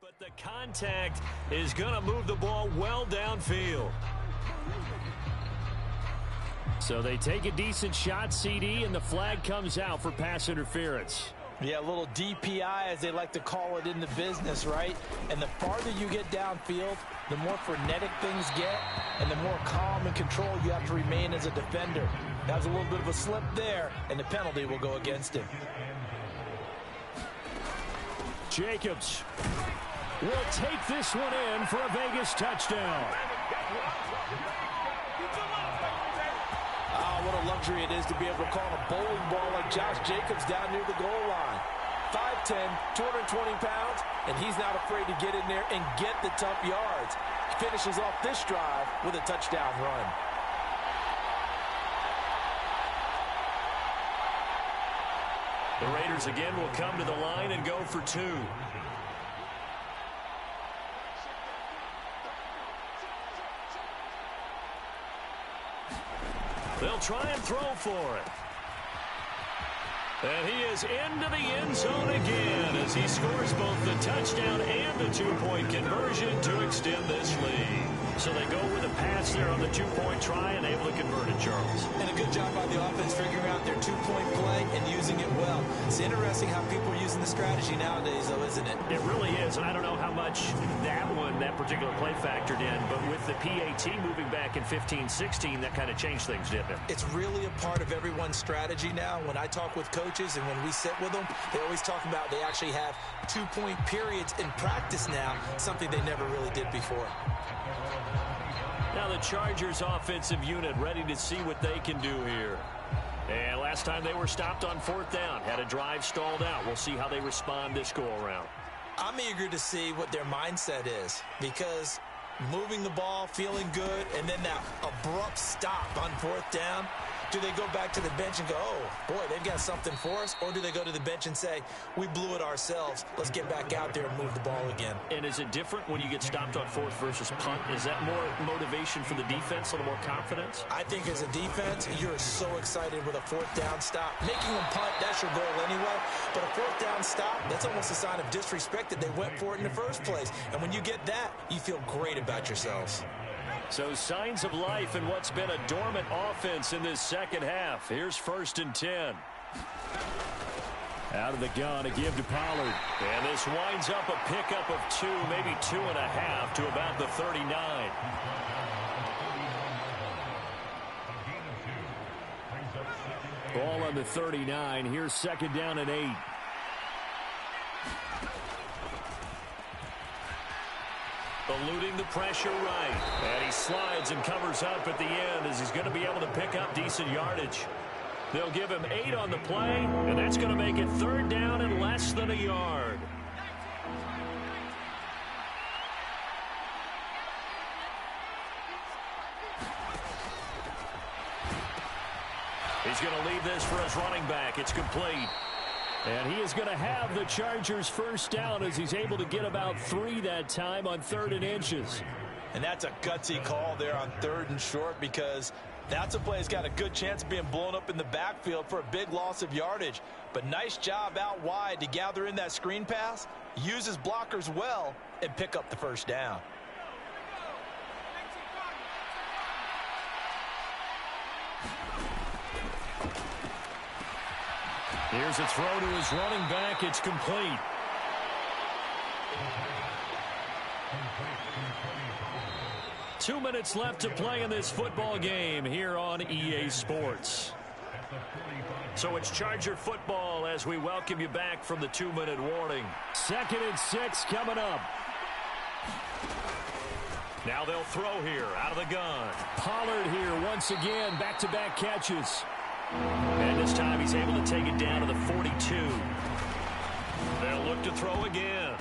But the contact is going to move the ball well downfield. So they take a decent shot, CD, and the flag comes out for pass interference. Yeah, a little DPI, as they like to call it in the business, right? And the farther you get downfield, the more frenetic things get, and the more calm and control you have to remain as a defender. That was a little bit of a slip there, and the penalty will go against him. Jacobs will take this one in for a Vegas touchdown. What a luxury it is to be able to call a bowling ball like Josh Jacobs down near the goal line. 5'10", 220 pounds, and he's not afraid to get in there and get the tough yards. He finishes off this drive with a touchdown run. The Raiders again will come to the line and go for two. They'll try and throw for it. And he is into the end zone again as he scores both the touchdown and the two-point conversion to extend this lead. So they go with a pass there on the two-point try and able to convert it, Charles. And a good job by the offense figuring out their two-point play and using it well. It's interesting how people are using the strategy nowadays, though, isn't it? It really is, and I don't know how much that particular play factored in, but with the PAT moving back in 15-16, that kind of changed things, didn't it? It's really a part of everyone's strategy now. When I talk with coaches and when we sit with them, they always talk about they actually have two-point periods in practice now, something they never really did before. Now the Chargers offensive unit ready to see what they can do here. And last time they were stopped on fourth down, had a drive stalled out. We'll see how they respond this go-around. I'm eager to see what their mindset is, because moving the ball, feeling good, and then that abrupt stop on fourth down, do they go back to the bench and go, oh, boy, they've got something for us? Or do they go to the bench and say, we blew it ourselves, let's get back out there and move the ball again? And is it different when you get stopped on fourth versus punt? Is that more motivation for the defense, a little more confidence? I think as a defense, you're so excited with a fourth down stop. Making them punt, that's your goal anyway. But a fourth down stop, that's almost a sign of disrespect that they went for it in the first place. And when you get that, you feel great about yourselves. So signs of life in what's been a dormant offense in this second half. Here's 1st and 10. Out of the gun, a give to Pollard. And this winds up a pickup of 2, maybe 2.5 to about the 39. Ball on the 39. Here's 2nd down and 8. Eluding the pressure right. And he slides and covers up at the end as he's going to be able to pick up decent yardage. They'll give him 8 on the play, and that's going to make it 3rd down and less than a yard. He's going to leave this for his running back. It's complete. And he is going to have the Chargers 1st down as he's able to get about 3 that time on 3rd and inches. And that's a gutsy call there on 3rd and short, because that's a play that's got a good chance of being blown up in the backfield for a big loss of yardage. But nice job out wide to gather in that screen pass, use his blockers well, and pick up the 1st down. Here's a throw to his running back. It's complete. Two minutes left to play in this football game here on EA Sports. So it's Charger football as we welcome you back from the 2-minute warning. 2nd and 6 coming up. Now they'll throw here out of the gun. Pollard here once again, back-to-back catches. And this time he's able to take it down to the 42. They'll look to throw again.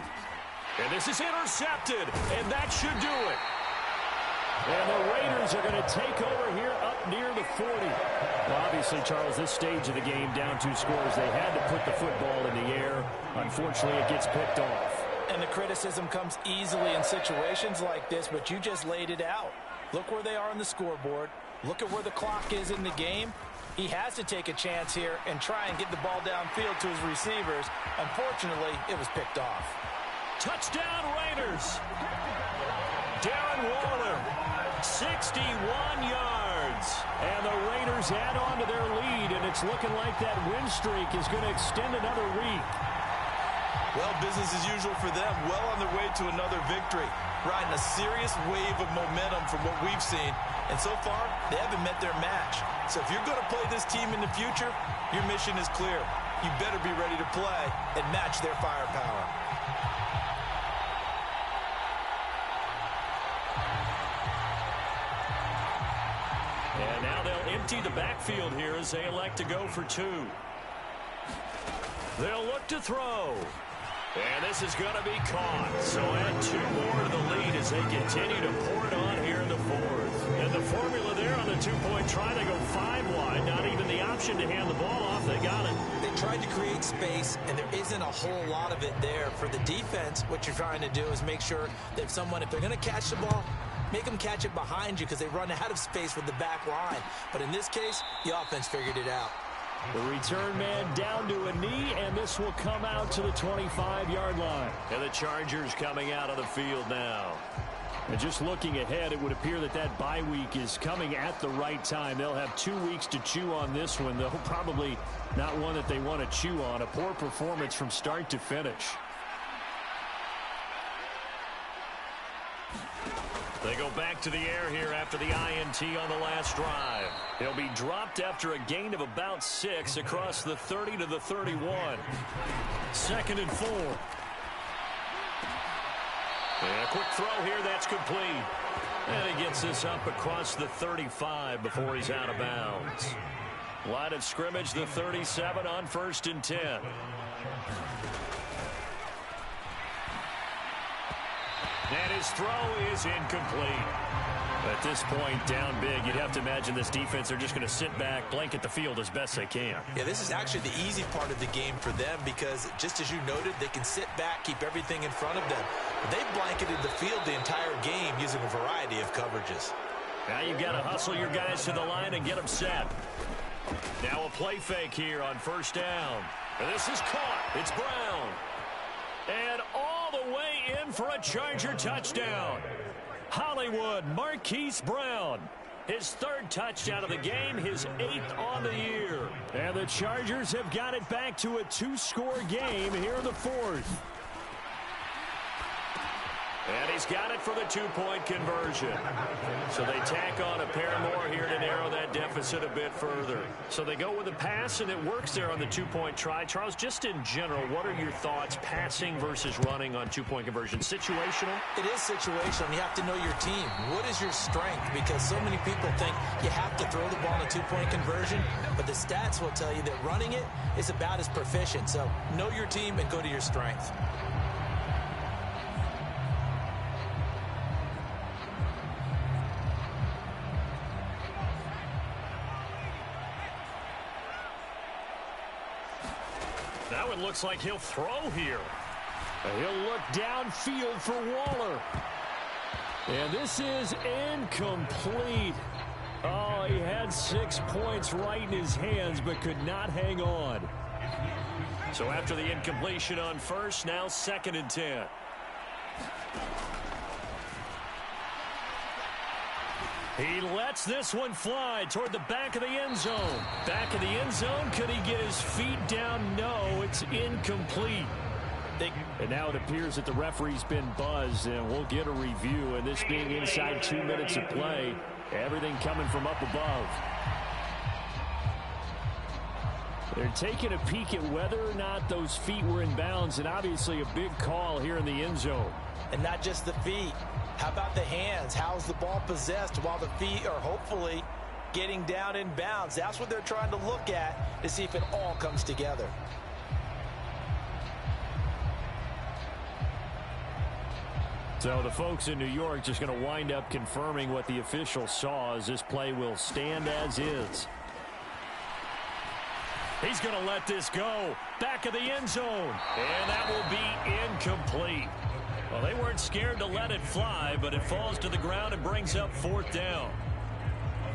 And this is intercepted, and that should do it. And the Raiders are going to take over here up near the 40. Well, obviously, Charles, this stage of the game, down 2 scores, they had to put the football in the air. Unfortunately, it gets picked off. And the criticism comes easily in situations like this, but you just laid it out. Look where they are on the scoreboard. Look at where the clock is in the game. He has to take a chance here and try and get the ball downfield to his receivers. Unfortunately, it was picked off. Touchdown Raiders. Darren Waller, 61 yards. And the Raiders add on to their lead, and it's looking like that win streak is going to extend another week. Well, business as usual for them. Well on their way to another victory. Riding a serious wave of momentum from what we've seen. And so far, they haven't met their match. So if you're going to play this team in the future, your mission is clear. You better be ready to play and match their firepower. And now they'll empty the backfield here as they elect to go for two. They'll look to throw. And this is going to be caught. So add two more to the lead as they continue to pour it on here in the fourth. And the formula there on the two-point try, they go 5 wide. Not even the option to hand the ball off. They got it. They tried to create space, and there isn't a whole lot of it there. For the defense, what you're trying to do is make sure that if they're going to catch the ball, make them catch it behind you because they run out of space with the back line. But in this case, the offense figured it out. The return man down to a knee, and this will come out to the 25-yard line. And the Chargers coming out of the field now. And just looking ahead, it would appear that that bye week is coming at the right time. They'll have 2 weeks to chew on this one, though probably not one that they want to chew on. A poor performance from start to finish. They go back to the air here after the INT on the last drive. He'll be dropped after a gain of about 6 across the 30 to the 31. 2nd and 4. And a quick throw here, that's complete. And he gets this up across the 35 before he's out of bounds. Line of scrimmage, the 37 on 1st and 10. And his throw is incomplete. At this point, down big, you'd have to imagine this defense, they're just going to sit back, blanket the field as best they can. Yeah, this is actually the easy part of the game for them because, just as you noted, they can sit back, keep everything in front of them. They've blanketed the field the entire game using a variety of coverages. Now you've got to hustle your guys to the line and get them set. Now a play fake here on 1st down. And this is caught. It's Brown. And all the way in for a Charger touchdown. Hollywood Marquise Brown. His 3rd touchdown of the game, his 8th on the year. And the Chargers have got it back to a 2-score game here in the 4th. And he's got it for the 2-point conversion. So they tack on a pair more here to narrow that deficit a bit further. So they go with a pass, and it works there on the 2-point try. Charles, just in general, what are your thoughts passing versus running on 2-point conversion? Situational? It is situational. You have to know your team. What is your strength? Because so many people think you have to throw the ball in a 2-point conversion, but the stats will tell you that running it is about as proficient. So know your team and go to your strength. Now it looks like he'll throw here. He'll look downfield for Waller. And this is incomplete. Oh, he had 6 points right in his hands, but could not hang on. So after the incompletion on 1st, now 2nd and 10. He lets this one fly toward the back of the end zone. Back of the end zone. Could he get his feet down? No, it's incomplete. And now it appears that the referee's been buzzed, and we'll get a review. And this being inside 2 minutes of play, everything coming from up above. They're taking a peek at whether or not those feet were in bounds, and obviously a big call here in the end zone. And not just the feet. How about the hands? How's the ball possessed while the feet are hopefully getting down in bounds? That's what they're trying to look at to see if it all comes together. So the folks in New York just going to wind up confirming what the official saw, as this play will stand as is. He's going to let this go. Back of the end zone. And that will be incomplete. Well, they weren't scared to let it fly, but it falls to the ground and brings up 4th down.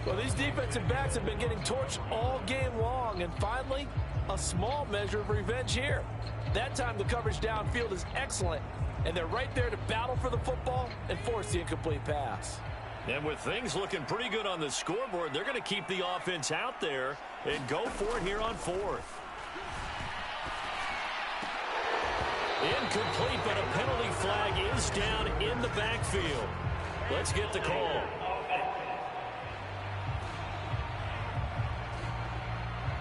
Well, these defensive backs have been getting torched all game long, and finally, a small measure of revenge here. That time the coverage downfield is excellent, And they're right there to battle for the football and force the incomplete pass. And with things looking pretty good on the scoreboard, they're going to keep the offense out there and go for it here on fourth. Incomplete, but a penalty flag is down in the backfield. Let's get the call.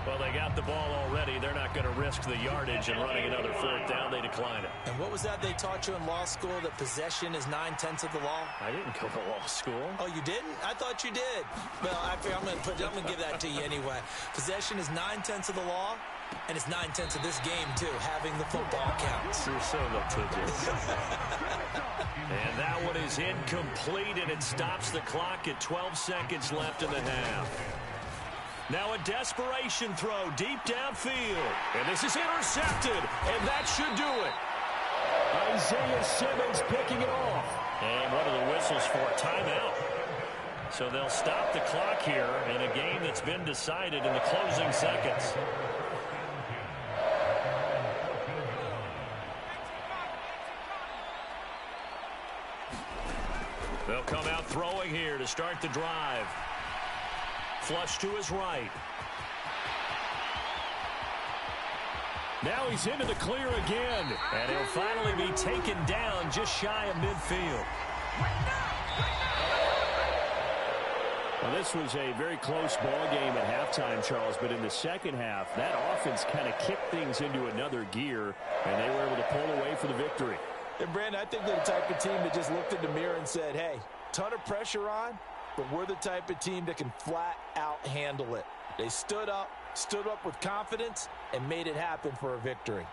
Well, they got the ball already. They're not going to risk the yardage and running another fourth down. They decline it. And what was that they taught you in law school, that possession is 9/10 of the law? I didn't go to law school. Oh, you didn't? I thought you did. Well, I'm going to give that to you anyway. Possession is 9/10 of the law, and it's 9/10 of this game, too. Having the football counts. You're so litigious. And that one is incomplete, and it stops the clock at 12 seconds left in the half. Now a desperation throw deep downfield. And this is intercepted, and that should do it. Isaiah Simmons picking it off. And what are the whistles for? Timeout. So they'll stop the clock here in a game that's been decided in the closing seconds. They'll come out throwing here to start the drive. Flush to his right. Now he's into the clear again. And he'll finally be taken down just shy of midfield. Well, this was a very close ball game at halftime, Charles, but in the second half, that offense kind of kicked things into another gear, and they were able to pull away for the victory. And, Brandon, I think they're the type of team that just looked in the mirror and said, hey, ton of pressure on, but we're the type of team that can flat out handle it. They stood up with confidence, and made it happen for a victory.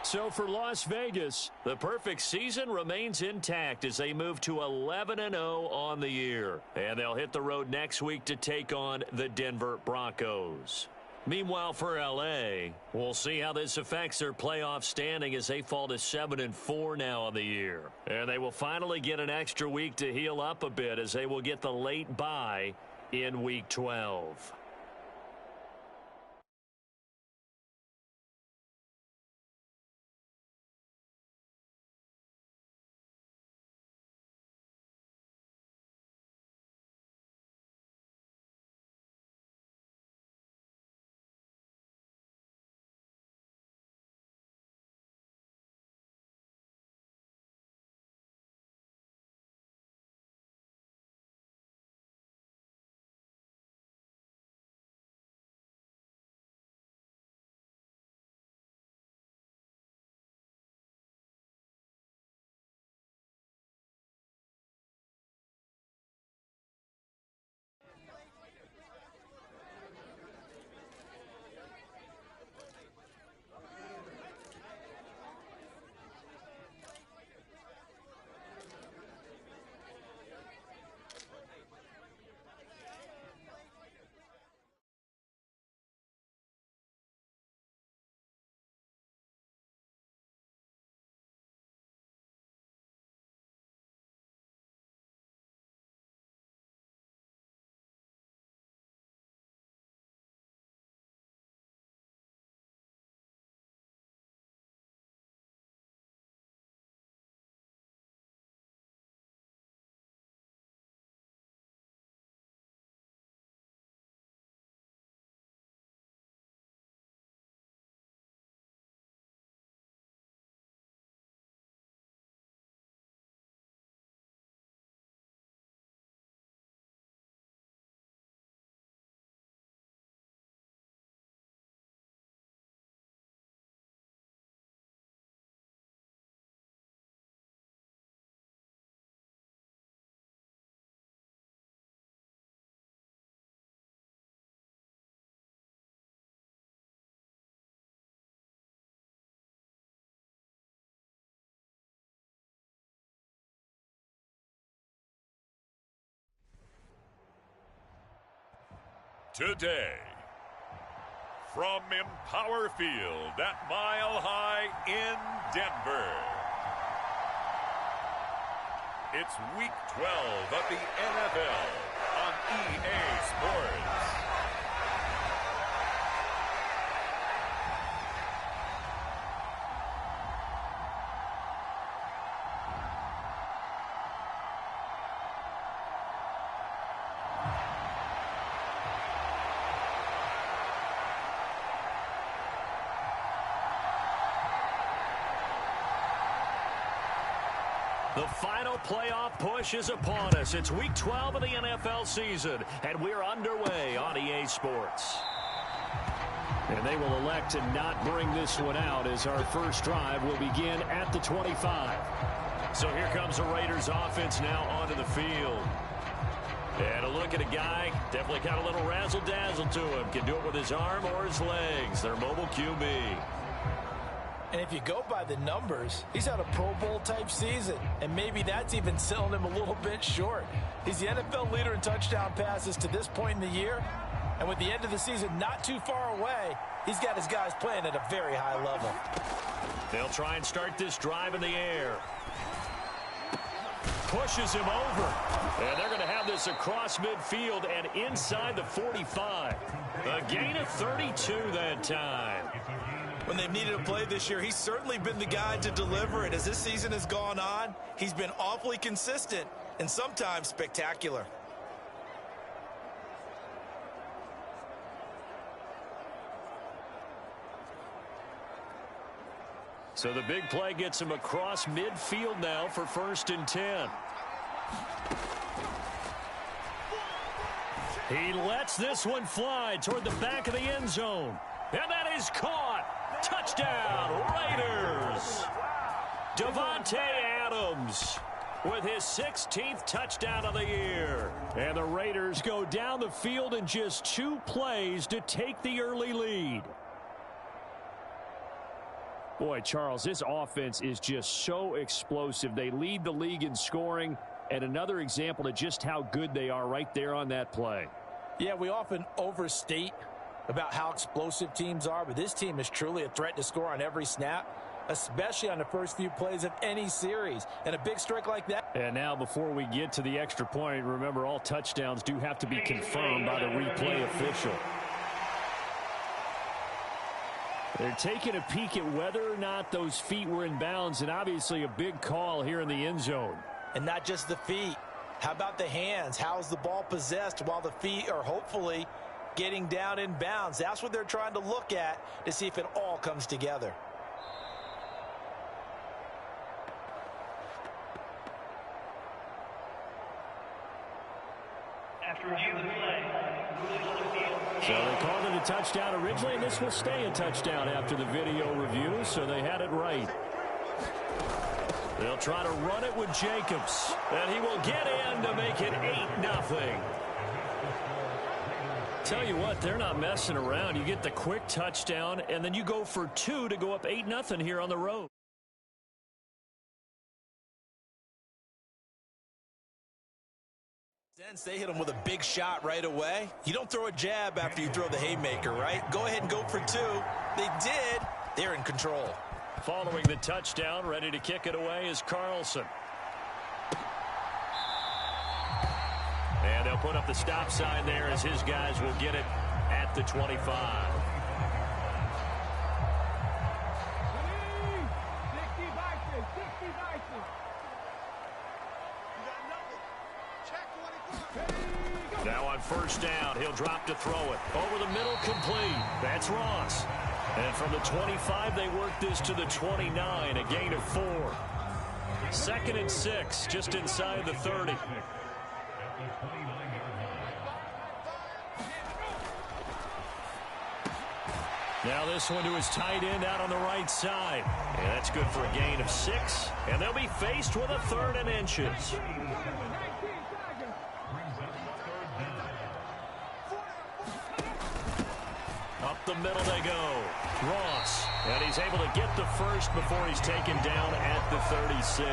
So for Las Vegas, the perfect season remains intact as they move to 11-0 on the year. And they'll hit the road next week to take on the Denver Broncos. Meanwhile, for L.A., we'll see how this affects their playoff standing as they fall to 7-4 now on the year. And they will finally get an extra week to heal up a bit as they will get the late bye in Week 12. Today, from Empower Field at Mile High in Denver, it's Week 12 of the NFL on EA Sports. The final playoff push is upon us. It's Week 12 of the NFL season, and we're underway on EA Sports. And they will elect to not bring this one out as our first drive will begin at the 25. So here comes the Raiders offense now onto the field. And a look at a guy, definitely got a little razzle-dazzle to him. Can do it with his arm or his legs. Their mobile QB. And if you go by the numbers, he's had a Pro Bowl type season. And maybe that's even selling him a little bit short. He's the NFL leader in touchdown passes to this point in the year. And with the end of the season not too far away, he's got his guys playing at a very high level. They'll try and start this drive in the air. Pushes him over. And they're going to have this across midfield and inside the 45. A gain of 32 that time. When they've needed a play this year, he's certainly been the guy to deliver it. As this season has gone on, he's been awfully consistent and sometimes spectacular. So the big play gets him across midfield now for 1st and 10. He lets this one fly toward the back of the end zone. And that is caught. Touchdown, Raiders. Davante Adams with his 16th touchdown of the year. And the Raiders go down the field in just 2 plays to take the early lead. Boy, Charles, this offense is just so explosive. They lead the league in scoring, and another example of just how good they are right there on that play. Yeah, we often overstate about how explosive teams are, but this team is truly a threat to score on every snap, especially on the first few plays of any series. And a big streak like that. And now before we get to the extra point, remember all touchdowns do have to be confirmed by the replay official. They're taking a peek at whether or not those feet were in bounds, and obviously a big call here in the end zone. And not just the feet. How about the hands? How's the ball possessed while the feet are hopefully getting down in bounds? That's what they're trying to look at to see if it all comes together. After review of the play, so they called it a touchdown originally, and this will stay a touchdown after the video review, so they had it right. They'll try to run it with Jacobs, and he will get in to make it 8-0. Tell you what, they're not messing around. You get the quick touchdown, and then you go for 2 to go up 8-0 here on the road. They hit him with a big shot right away. You don't throw a jab after you throw the haymaker, right? Go ahead and go for 2. They did. They're in control. Following the touchdown, ready to kick it away is Carlson. And they'll put up the stop sign there as his guys will get it at the 25. Now on 1st down, he'll drop to throw it. Over the middle, complete. That's Ross. And from the 25, they work this to the 29, a gain of 4. 2nd and 6, just inside the 30. Now this one to his tight end out on the right side. And that's good for a gain of 6. And they'll be faced with a 3rd and inches. Up the middle they go. Ross. And he's able to get the first before he's taken down at the 36.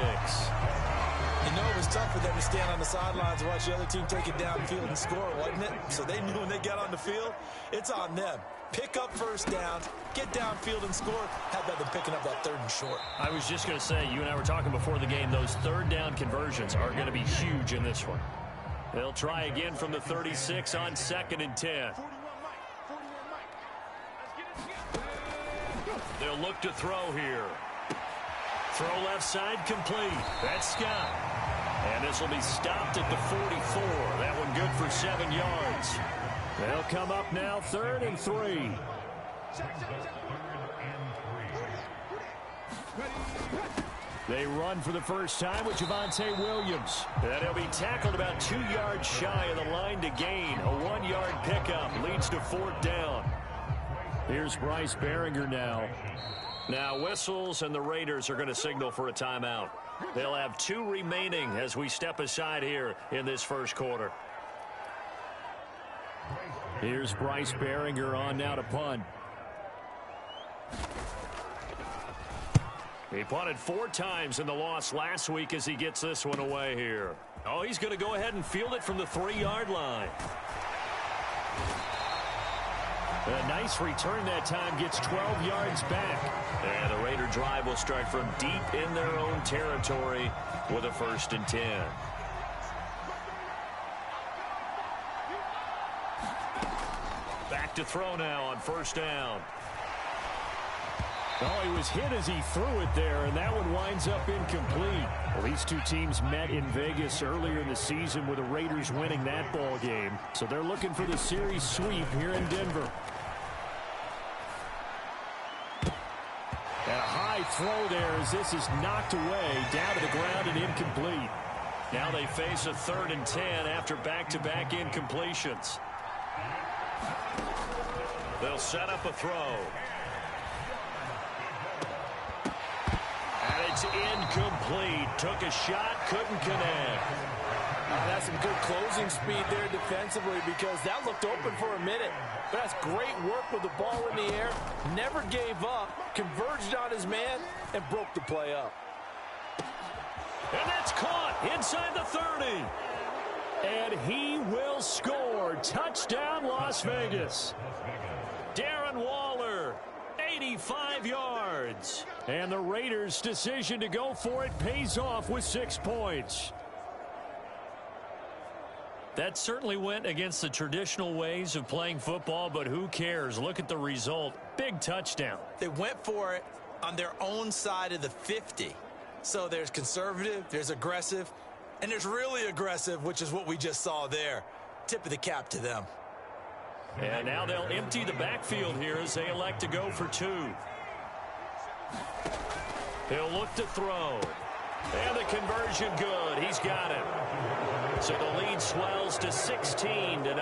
You know, it was tough for them to stand on the sidelines and watch the other team take it downfield and score, wasn't it? So they knew when they got on the field, it's on them. Pick up 1st downs, get downfield and score. How about them picking up that 3rd and short? I was just going to say, you and I were talking before the game, those 3rd down conversions are going to be huge in this one. They'll try again from the 36 on 2nd and 10. They'll look to throw here. Throw left side complete. That's Scott. And this will be stopped at the 44. That one good for 7 yards. They'll come up now 3rd and 3. They run for the first time with Javonte Williams. And he'll be tackled about 2 yards shy of the line to gain. A 1-yard pickup leads to 4th down. Here's Bryce Behringer now. Now whistles, and the Raiders are going to signal for a timeout. They'll have 2 remaining as we step aside here in this first quarter. Here's Bryce Behringer on now to punt. He punted 4 times in the loss last week as he gets this one away here. Oh, he's going to go ahead and field it from the 3-yard line. A nice return that time, gets 12 yards back. And the Raider drive will start from deep in their own territory with a 1st and 10. Back to throw now on 1st down. Oh, he was hit as he threw it there, and that one winds up incomplete. Well, these 2 teams met in Vegas earlier in the season with the Raiders winning that ball game. So they're looking for the series sweep here in Denver. And a high throw there as this is knocked away, down to the ground and incomplete. Now they face a 3rd and 10 after back-to-back incompletions. They'll set up a throw. And it's incomplete. Took a shot, couldn't connect. That's some good closing speed there defensively, because that looked open for a minute. But that's great work with the ball in the air. Never gave up, converged on his man, and broke the play up. And that's caught inside the 30. And he will score. Touchdown, Las Vegas. Darren Waller, 85 yards. And the Raiders' decision to go for it pays off with 6 points. That certainly went against the traditional ways of playing football, but who cares? Look at the result. Big touchdown. They went for it on their own side of the 50. So there's conservative, there's aggressive, and there's really aggressive, which is what we just saw there. Tip of the cap to them. And now they'll empty the backfield here as they elect to go for 2. He'll look to throw. And the conversion good. He's got it. So the lead swells to 16-0.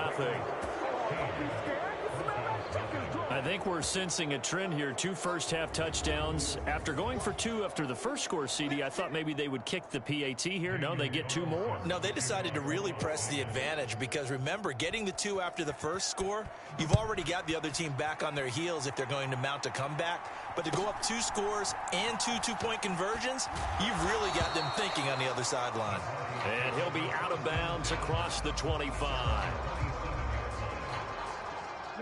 I think we're sensing a trend here. 2 first-half touchdowns. After going for 2 after the first score, CD, I thought maybe they would kick the PAT here. No, they get 2 more. No, they decided to really press the advantage because, remember, getting the 2 after the first score, you've already got the other team back on their heels if they're going to mount a comeback. But to go up 2 scores and 2 two-point conversions, you've really got them thinking on the other sideline. And he'll be out of bounds across the 25.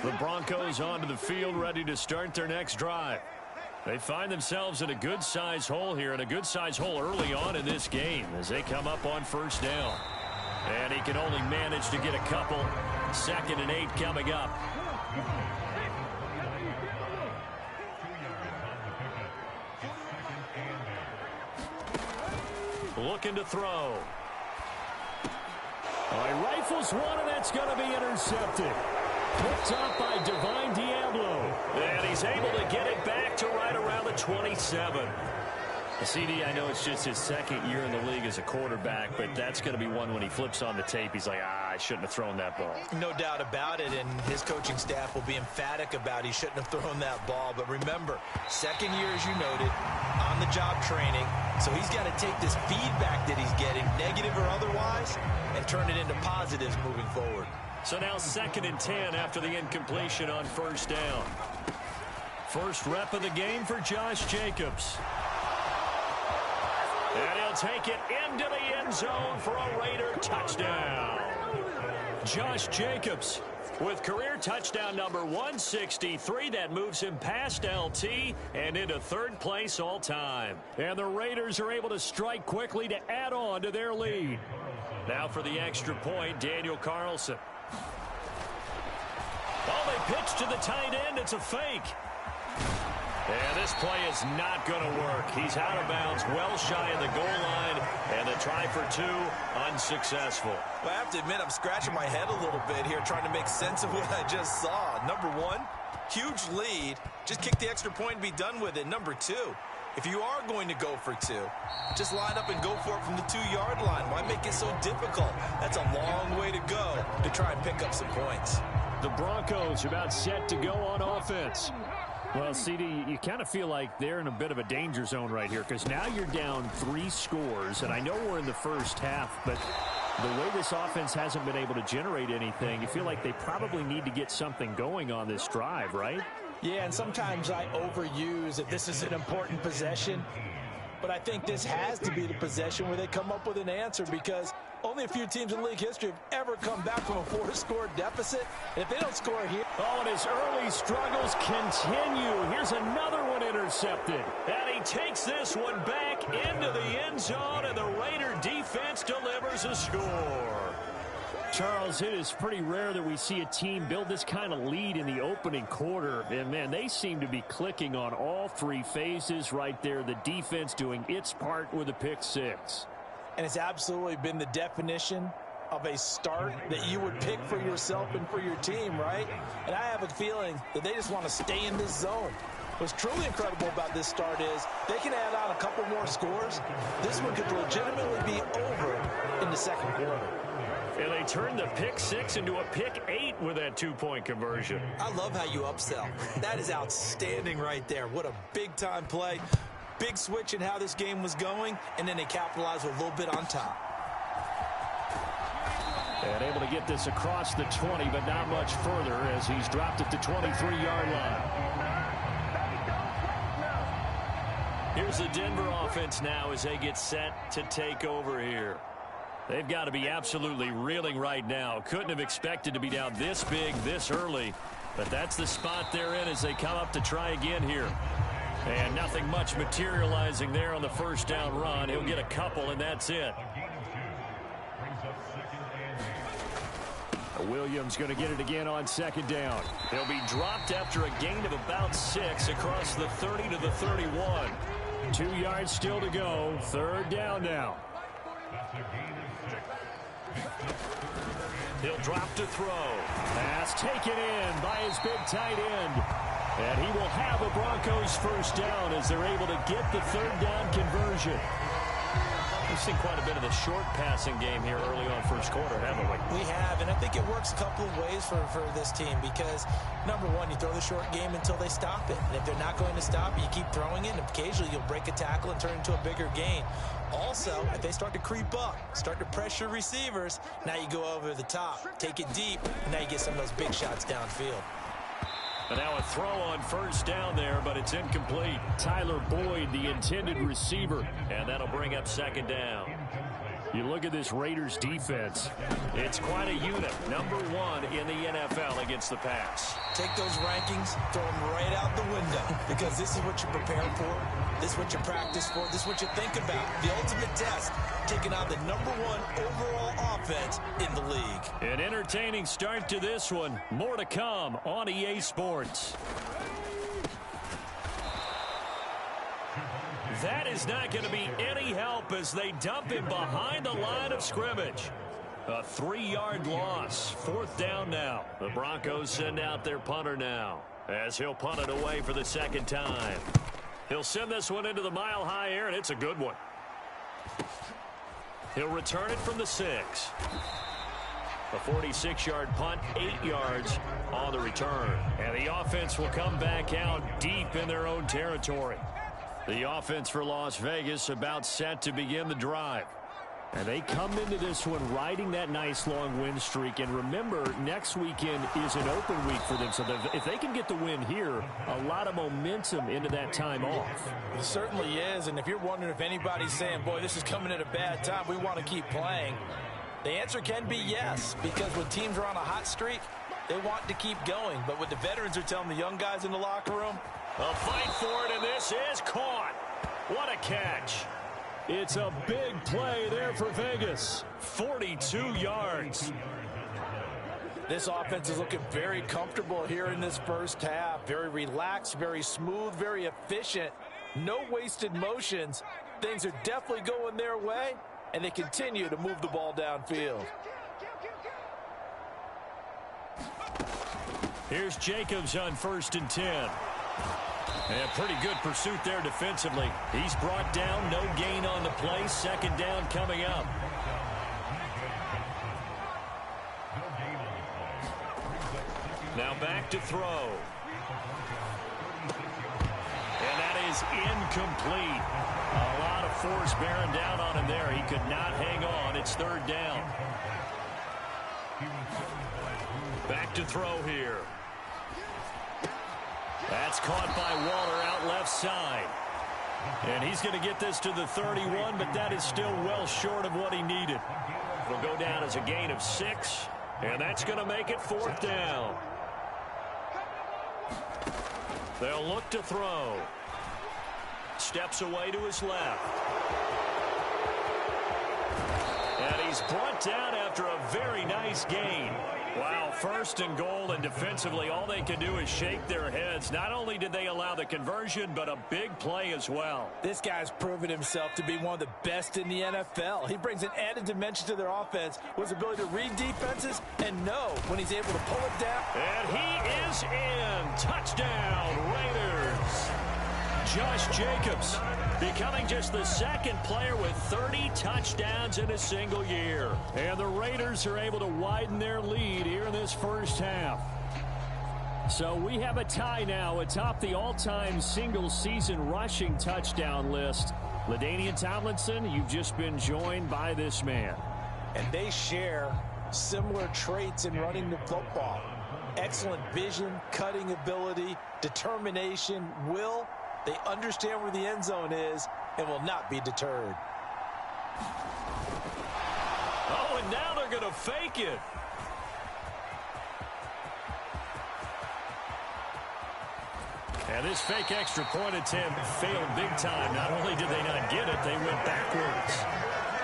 The Broncos onto the field, ready to start their next drive. They find themselves in a good-sized hole here, and a good-sized hole early on in this game as they come up on 1st down. And he can only manage to get a couple. 2nd and 8 coming up. Looking to throw. He rifles one, and that's going to be intercepted. Picked up by Divine Diablo. And he's able to get it back to right around the 27. CD, I know it's just his 2nd year in the league as a quarterback, but that's going to be one when he flips on the tape. He's like, I shouldn't have thrown that ball. No doubt about it, and his coaching staff will be emphatic about he shouldn't have thrown that ball. But remember, 2nd year, as you noted, on-the-job training. So he's got to take this feedback that he's getting, negative or otherwise, and turn it into positives moving forward. So now 2nd and 10 after the incompletion on 1st down. First rep of the game for Josh Jacobs. And he'll take it into the end zone for a Raider touchdown. Josh Jacobs with career touchdown number 163. That moves him past LT and into 3rd place all time. And the Raiders are able to strike quickly to add on to their lead. Now for the extra point, Daniel Carlson. Oh, they pitch to the tight end. It's a fake. And this play is not going to work. He's out of bounds, well shy of the goal line, and the try for 2 unsuccessful. Well, I have to admit, I'm scratching my head a little bit here trying to make sense of what I just saw. Number 1, huge lead. Just kick the extra point and be done with it. Number 2, If you are going to go for two, just line up and go for it from the 2-yard line. Why make it so difficult? That's a long way to go to try and pick up some points. The Broncos are about set to go on offense. Well, CD, you kind of feel like they're in a bit of a danger zone right here because now you're down 3 scores, and I know we're in the first half, but the way this offense hasn't been able to generate anything, you feel like they probably need to get something going on this drive, right? Yeah, and sometimes I overuse that this is an important possession, but I think this has to be the possession where they come up with an answer because only a few teams in league history have ever come back from a 4-score deficit. And if they don't score here... Oh, and his early struggles continue. Here's another one intercepted. And he takes this one back into the end zone, and the Raider defense delivers a score. Charles, it is pretty rare that we see a team build this kind of lead in the opening quarter. And, man, they seem to be clicking on all 3 phases right there. The defense doing its part with a pick 6. And it's absolutely been the definition of a start that you would pick for yourself and for your team, right? And I have a feeling that they just want to stay in this zone. What's truly incredible about this start is they can add on a couple more scores. This one could legitimately be over in the second quarter. And they turned the pick 6 into a pick 8 with that 2-point conversion. I love how you upsell. That is outstanding right there. What a big-time play. Big switch in how this game was going, and then they capitalized with a little bit on top. And able to get this across the 20, but not much further as he's dropped at the 23-yard line. Here's the Denver offense now as they get set to take over here. They've got to be absolutely reeling right now. Couldn't have expected to be down this big, this early. But that's the spot they're in as they come up to try again here. And nothing much materializing there on the first down run. He'll get a couple, and that's it. Williams going to get it again on second down. He'll be dropped after a gain of about 6 across the 30 to the 31. 2 yards still to go. Third down now. He'll drop to throw. Pass taken in by his big tight end. And he will have a Broncos first down as they're able to get the third down conversion. We've seen quite a bit of the short passing game here early on first quarter, haven't we? We have, and I think it works a couple of ways for this team because, number one, you throw the short game until they stop it. And if they're not going to stop it, you keep throwing it, and occasionally you'll break a tackle and turn it into a bigger gain. Also, if they start to creep up, start to pressure receivers, now you go over the top, take it deep, and now you get some of those big shots downfield. And now a throw on first down there, but it's incomplete. Tyler Boyd, the intended receiver, and that'll bring up second down. You look at this Raiders defense. It's quite a unit. Number 1 in the NFL against the pass. Take those rankings, throw them right out the window because this is what you prepare for. This is what you practice for. This is what you think about. The ultimate test, taking on the number 1 overall offense in the league. An entertaining start to this one. More to come on EA Sports. That is not going to be any help as they dump him behind the line of scrimmage. A 3-yard loss. Fourth down now. The Broncos send out their punter now as he'll punt it away for the second time. He'll send this one into the mile-high air, and it's a good one. He'll return it from the 6. A 46-yard punt, 8 yards on the return. And the offense will come back out deep in their own territory. The offense for Las Vegas about set to begin the drive. And they come into this one riding that nice long win streak. And remember, next weekend is an open week for them. So if they can get the win here, a lot of momentum into that time off. It certainly is. And if you're wondering if anybody's saying, boy, this is coming at a bad time, we want to keep playing, the answer can be yes. Because when teams are on a hot streak, they want to keep going. But what the veterans are telling the young guys in the locker room, a fight for it, and this is caught. What a catch. It's a big play there for Vegas. 42 yards. This offense is looking very comfortable here in this first half. Very relaxed, very smooth, very efficient. No wasted motions. Things are definitely going their way, and they continue to move the ball downfield. Here's Jacobs on 1st and 10. And pretty good pursuit there defensively. He's brought down, no gain on the play. Second down coming up. Now back to throw. And that is incomplete. A lot of force bearing down on him there. He could not hang on. It's third down. Back to throw here. That's caught by Waller out left side. And he's going to get this to the 31, but that is still well short of what he needed. It'll go down as a gain of 6, and that's going to make it fourth down. They'll look to throw. Steps away to his left. And he's brought down after a very nice gain. Wow, first and goal, and defensively all they can do is shake their heads. Not only did they allow the conversion, but a big play as well. This guy's proven himself to be one of the best in the NFL. He brings an added dimension to their offense with his ability to read defenses and know when he's able to pull it down. And he is in. Touchdown, Raiders. Josh Jacobs becoming just the second player with 30 touchdowns in a single year. And the Raiders are able to widen their lead here in this first half. So we have a tie now atop the all-time single-season rushing touchdown list. LaDainian Tomlinson, you've just been joined by this man. And they share similar traits in running the football. Excellent vision, cutting ability, determination, will. They understand where the end zone is and will not be deterred. Oh, and now they're going to fake it. And this fake extra point attempt failed big time. Not only did they not get it, they went backwards.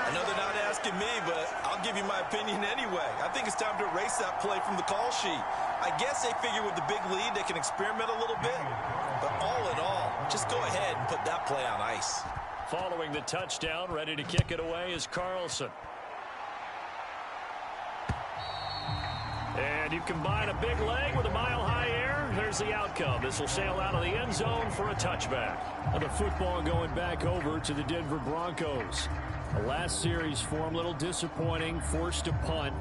I know they're not asking me, but I'll give you my opinion anyway. I think it's time to erase that play from the call sheet. I guess they figure with the big lead they can experiment a little bit. But all in all, just go ahead and put that play on ice. Following the touchdown, ready to kick it away is Carlson. And you combine a big leg with a mile-high air, there's the outcome. This will sail out of the end zone for a touchback. And the football going back over to the Denver Broncos. The last series for them, a little disappointing, forced to punt.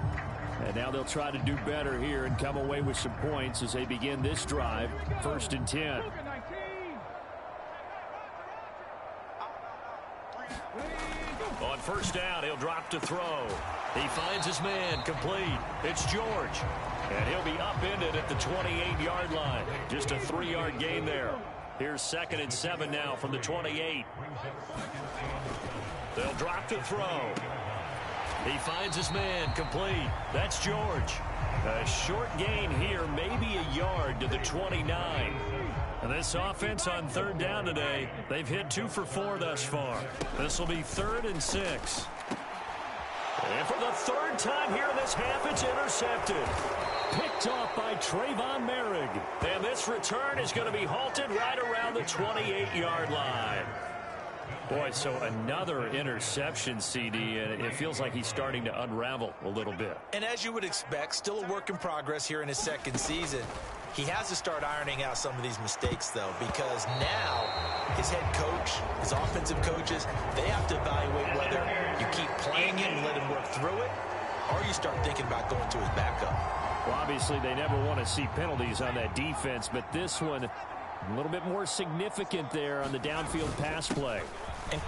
And now they'll try to do better here and come away with some points as they begin this drive, 1st and 10. On first down, he'll drop to throw. He finds his man, complete. It's George. And he'll be upended at the 28-yard line. Just a 3-yard gain there. Here's 2nd and 7 now from the 28. They'll drop to throw. He finds his man, complete. That's George. A short gain here, maybe a yard to the 29. And this offense on 3rd down today, they've hit 2 for 4 thus far. This will be 3rd and 6. And for the 3rd time here in this half, it's intercepted. Picked off by Trayvon Merrick. And this return is going to be halted right around the 28-yard line. Boy, so another interception, CD, and it feels like he's starting to unravel a little bit. And as you would expect, still a work in progress here in his 2nd season. He has to start ironing out some of these mistakes, though, because now his head coach, his offensive coaches, they have to evaluate whether you keep playing him and let him work through it, or you start thinking about going to his backup. Well, obviously, they never want to see penalties on that defense, but this one a little bit more significant there on the downfield pass play. And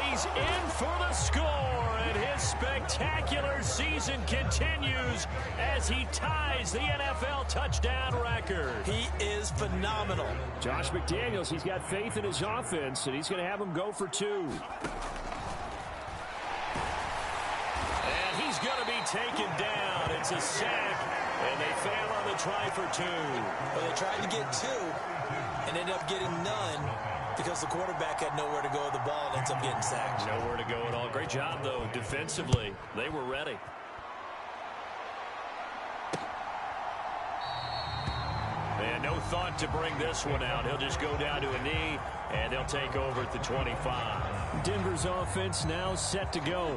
he's in for the score, and his spectacular season continues as he ties the NFL touchdown record. He is phenomenal. Josh McDaniels, he's got faith in his offense, and he's going to have him go for 2. And he's going to be taken down. It's a sack, and they fail on the try for 2. Well, they tried to get 2 and ended up getting none, because the quarterback had nowhere to go with the ball and ends up getting sacked. Nowhere to go at all. Great job, though, defensively. They were ready. And no thought to bring this one out. He'll just go down to a knee, and they'll take over at the 25. Denver's offense now set to go.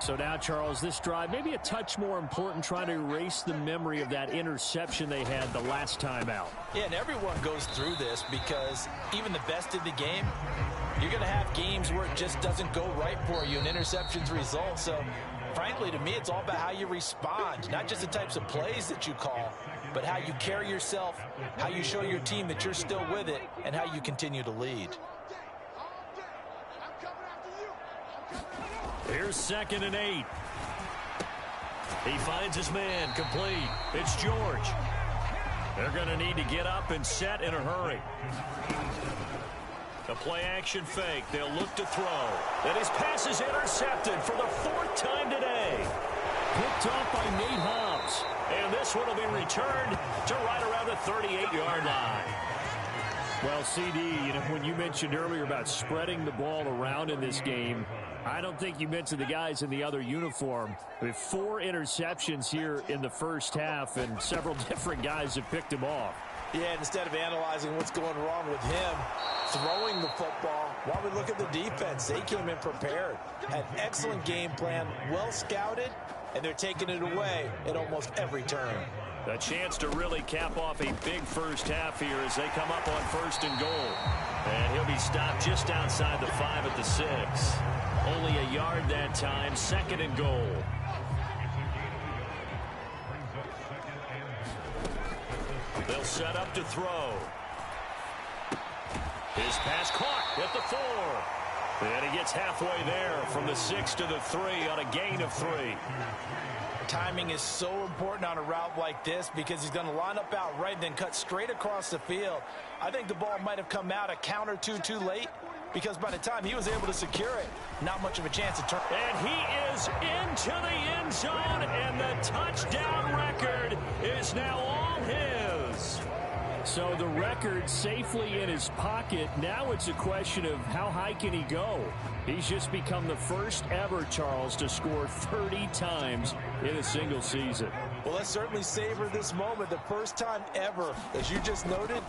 So now, Charles, this drive maybe a touch more important, trying to erase the memory of that interception they had the last time out. Yeah, and everyone goes through this because even the best in the game, you're going to have games where it just doesn't go right for you and interceptions result. So, frankly, to me, it's all about how you respond, not just the types of plays that you call, but how you carry yourself, how you show your team that you're still with it, and how you continue to lead. Here's 2nd and 8. He finds his man, complete. It's George. They're going to need to get up and set in a hurry. The play-action fake. They'll look to throw. And his pass is intercepted for the 4th time today. Picked off by Nate Hobbs. And this one will be returned to right around the 38-yard line. Well, CD, when you mentioned earlier about spreading the ball around in this game, I don't think you mentioned the guys in the other uniform. With 4 interceptions here in the first half, and several different guys have picked him off. Yeah, instead of analyzing what's going wrong with him throwing the football, while we look at the defense, they came in prepared. Had excellent game plan, well scouted, and they're taking it away at almost every turn. A chance to really cap off a big first half here as they come up on 1st and goal. And he'll be stopped just outside the 5 at the 6. Only a yard that time, 2nd and goal. They'll set up to throw. His pass caught at the 4. And he gets halfway there from the 6 to the 3 on a gain of 3. Timing is so important on a route like this because he's going to line up out right and then cut straight across the field. I think the ball might have come out a count or two too late because by the time he was able to secure it, not much of a chance to turn. And he is into the end zone, and the touchdown record is now all his. So the record safely in his pocket. Now it's a question of how high can he go. He's just become the first ever, Charles, to score 30 times in a single season. Well, let's certainly savor this moment. The first time ever, as you just noted,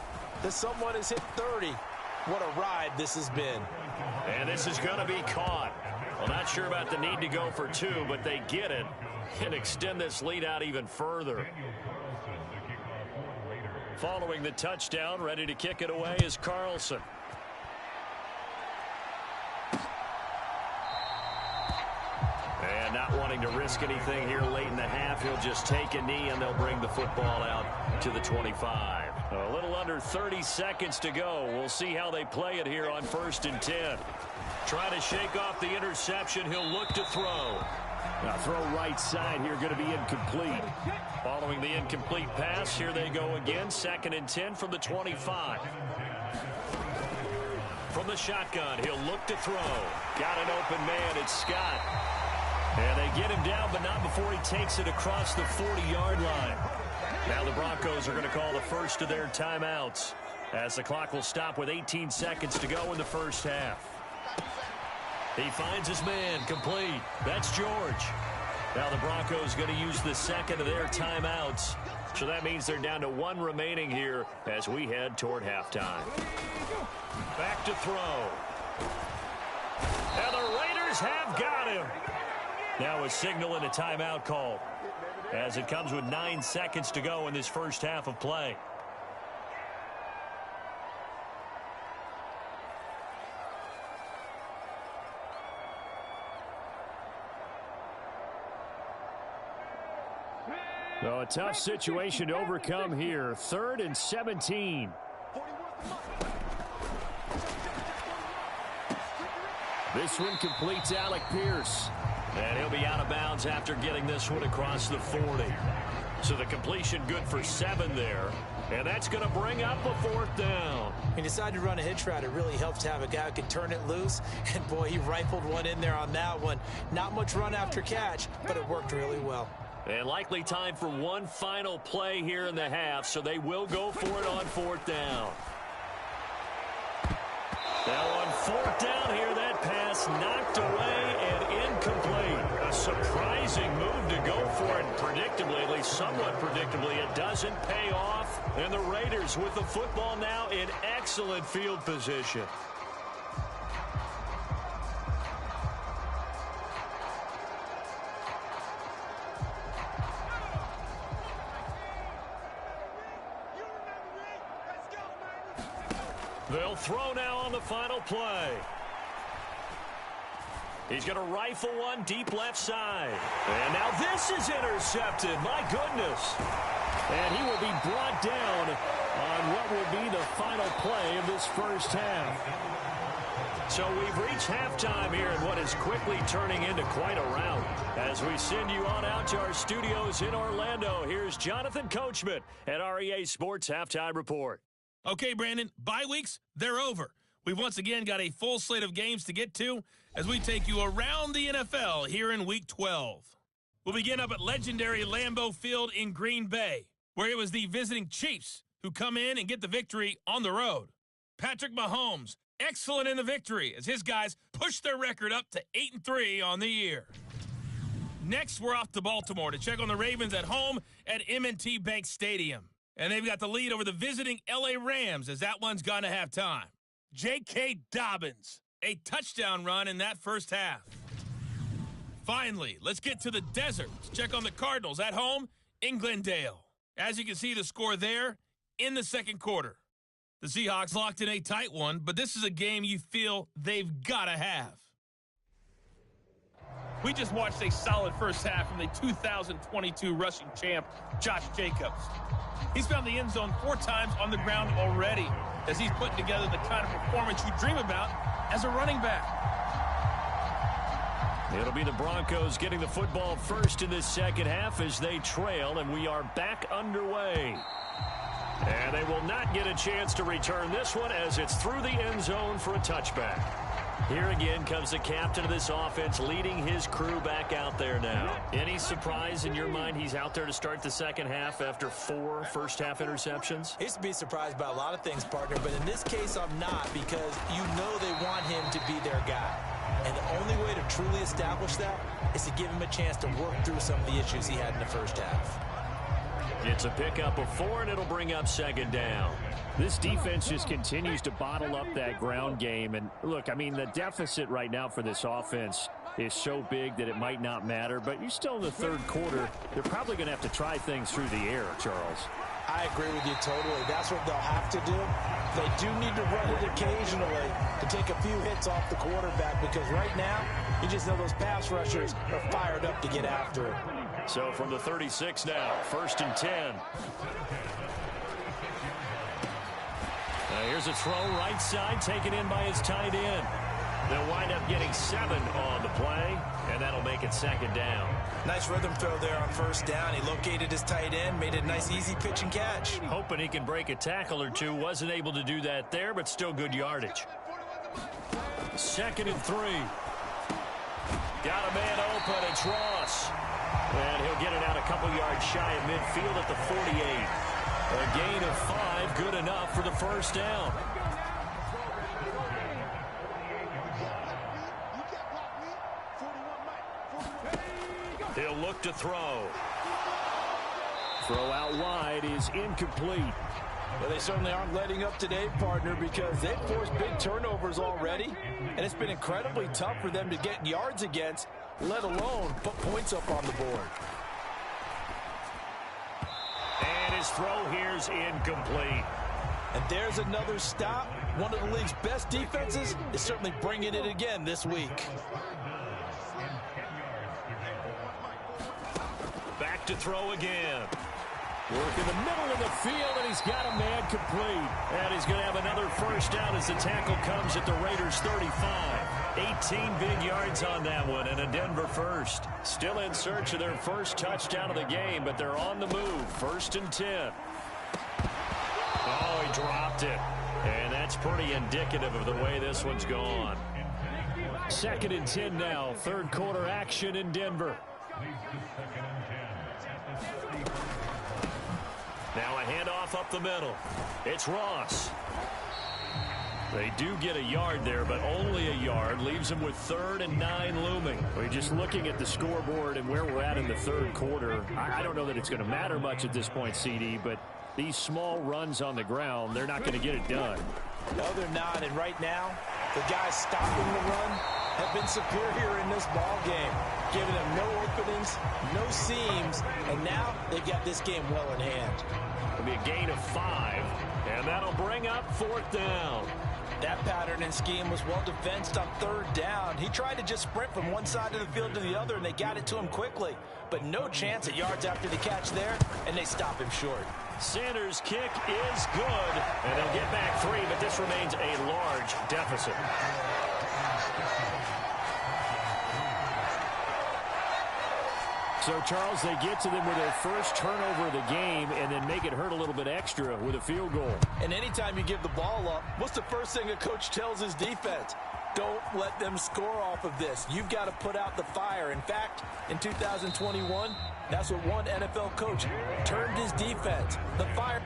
that someone has hit 30. What a ride this has been. And this is going to be caught. Well, not sure about the need to go for 2, but they get it and extend this lead out even further. Following the touchdown, ready to kick it away is Carlson. And not wanting to risk anything here late in the half, he'll just take a knee and they'll bring the football out to the 25. A little under 30 seconds to go. We'll see how they play it here on 1st and 10. Trying to shake off the interception. He'll look to throw. Now throw right side here, going to be incomplete. Following the incomplete pass, here they go again. 2nd and 10 from the 25. From the shotgun, he'll look to throw. Got an open man, it's Scott. And they get him down, but not before he takes it across the 40-yard line. Now the Broncos are going to call the first of their timeouts as the clock will stop with 18 seconds to go in the first half. He finds his man, complete. That's George. Now the Broncos going to use the second of their timeouts. So that means they're down to 1 remaining here as we head toward halftime. Back to throw. And the Raiders have got him. Now a signal and a timeout call as it comes with 9 seconds to go in this first half of play. So a tough situation to overcome here. 3rd and 17. This one completes Alec Pierce. And he'll be out of bounds after getting this one across the 40. So the completion good for 7 there. And that's going to bring up a 4th down. He decided to run a hitch route. It really helps to have a guy who can turn it loose. And, boy, he rifled one in there on that one. Not much run after catch, but it worked really well. And likely time for one final play here in the half, so they will go for it on 4th down. Now on 4th down here, that pass knocked away and incomplete. A surprising move to go for it. Predictably, at least somewhat predictably, it doesn't pay off. And the Raiders with the football now in excellent field position. They'll throw now on the final play. He's going to rifle one deep left side. And now this is intercepted. My goodness. And he will be brought down on what will be the final play of this first half. So we've reached halftime here in what is quickly turning into quite a rout. As we send you on out to our studios in Orlando, here's Jonathan Coachman at REA Sports Halftime Report. Okay, Brandon, bye weeks, they're over. We've once again got a full slate of games to get to as we take you around the NFL here in Week 12. We'll begin up at legendary Lambeau Field in Green Bay, where it was the visiting Chiefs who come in and get the victory on the road. Patrick Mahomes, excellent in the victory as his guys push their record up to 8-3 on the year. Next, we're off to Baltimore to check on the Ravens at home at M&T Bank Stadium. And they've got the lead over the visiting L.A. Rams as that one's gone to halftime. J.K. Dobbins, a touchdown run in that first half. Finally, let's get to the desert to check on the Cardinals at home in Glendale. As you can see the score there in the second quarter. The Seahawks locked in a tight one, but this is a game you feel they've got to have. We just watched a solid first half from the 2022 rushing champ, Josh Jacobs. He's found the end zone 4 times on the ground already as he's putting together the kind of performance you dream about as a running back. It'll be the Broncos getting the football first in this second half as they trail, and we are back underway. And they will not get a chance to return this one as it's through the end zone for a touchback. Here again comes the captain of this offense leading his crew back out there now. Any surprise in your mind he's out there to start the second half after 4 first-half interceptions? I used to be surprised by a lot of things, partner, but in this case I'm not because you know they want him to be their guy. And the only way to truly establish that is to give him a chance to work through some of the issues he had in the first half. It's a pickup of 4, and it'll bring up second down. This defense just continues to bottle up that ground game. And, look, I mean, the deficit right now for this offense is so big that it might not matter. But you're still in the third quarter. They're probably going to have to try things through the air, Charles. I agree with you totally. That's what they'll have to do. They do need to run it occasionally to take a few hits off the quarterback because right now, you just know those pass rushers are fired up to get after it. So from the 36 now, 1st and 10. Here's a throw right side taken in by his tight end. They'll wind up getting 7 on the play, and that'll make it second down. Nice rhythm throw there on first down. He located his tight end, made it a nice easy pitch and catch. Hoping he can break a tackle or two. Wasn't able to do that there, but still good yardage. 2nd and 3. Got a man open. It's Ross. And he'll get it out a couple yards shy of midfield at the 48. A gain of 5, good enough for the first down. He'll look to throw. Throw out wide is incomplete. Well, they certainly aren't letting up today, partner, because they've forced big turnovers already, and it's been incredibly tough for them to get yards against, let alone put points up on the board. And his throw here's incomplete. And there's another stop. One of the league's best defenses is certainly bringing it again this week. Back to throw again. Work in the middle of the field, and he's got a man complete. And he's going to have another first down as the tackle comes at the Raiders' 35. 18 big yards on that one, and a Denver first. Still in search of their first touchdown of the game, but they're on the move. 1st and 10. Oh, he dropped it. And that's pretty indicative of the way this one's gone. 2nd and 10 now. Third quarter action in Denver. Now a handoff up the middle. It's Ross. They do get a yard there, but only a yard. Leaves them with 3rd and 9 looming. We're just looking at the scoreboard and where we're at in the third quarter. I don't know that it's going to matter much at this point, CD, but these small runs on the ground, they're not going to get it done. No, they're not. And right now, the guys stopping the run have been superior in this ball game, giving them no openings, no seams, and now they've got this game well in hand. It'll be a a gain of 5. And that'll bring up 4th down. That pattern and scheme was well defensed on 3rd down. He tried to just sprint from one side of the field to the other, and they got it to him quickly. But no chance at yards after the catch there, and they stop him short. Sanders' kick is good, and they'll get back 3, but this remains a large deficit. So, Charles, they get to them with their first turnover of the game and then make it hurt a little bit extra with a field goal. And anytime you give the ball up, what's the first thing a coach tells his defense? Don't let them score off of this. You've got to put out the fire. In fact, in 2021, that's what one NFL coach termed his defense, the fire.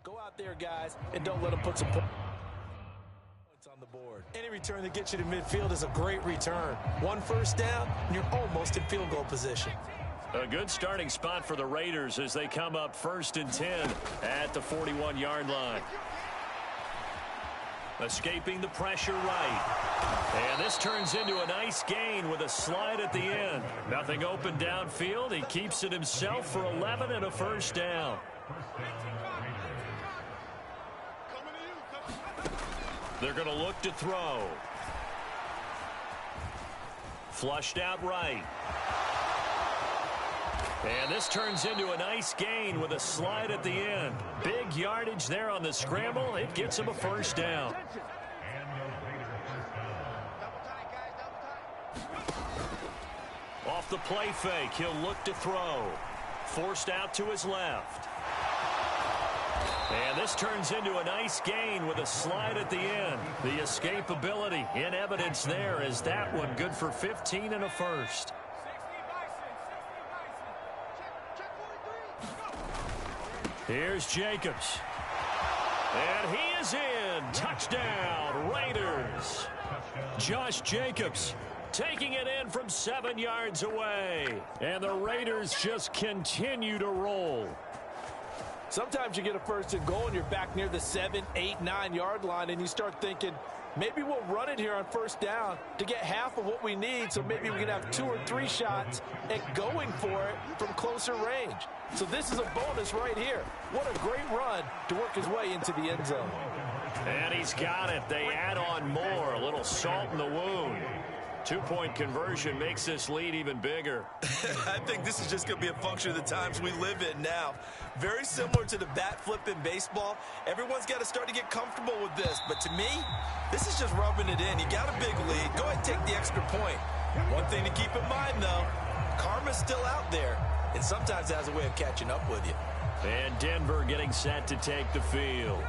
Go out there, guys, and don't let them put some points on the board. Any return that gets you to midfield is a great return. 1 first down, and you're almost in field goal position. A good starting spot for the Raiders as they come up 1st and 10 at the 41-yard line. Escaping the pressure right. And this turns into a nice gain with a slide at the end. Nothing open downfield. He keeps it himself for 11 and a first down. They're going to look to throw. Flushed out right. And this turns into a nice gain with a slide at the end. Big yardage there on the scramble. It gets him a first down. Off the play fake, he'll look to throw. Forced out to his left. And this turns into a nice gain with a slide at the end. The escapability in evidence there as that one good for 15 and a first. Here's Jacobs. And he is in. Touchdown, Raiders. Josh Jacobs taking it in from 7 yards away. And the Raiders just continue to roll. Sometimes you get a first and goal and you're back near the 7, 8, 9-yard line and you start thinking, maybe we'll run it here on first down to get half of what we need, so maybe we can have 2 or 3 shots at going for it from closer range. So this is a bonus right here. What a great run to work his way into the end zone. And he's got it. They add on more. A little salt in the wound. 2-point conversion makes this lead even bigger. I think this is just going to be a function of the times we live in now. Very similar to the bat flip in baseball. Everyone's got to start to get comfortable with this. But to me, this is just rubbing it in. You got a big lead. Go ahead and take the extra point. One thing to keep in mind, though, karma's still out there. And sometimes it has a way of catching up with you. And Denver getting set to take the field.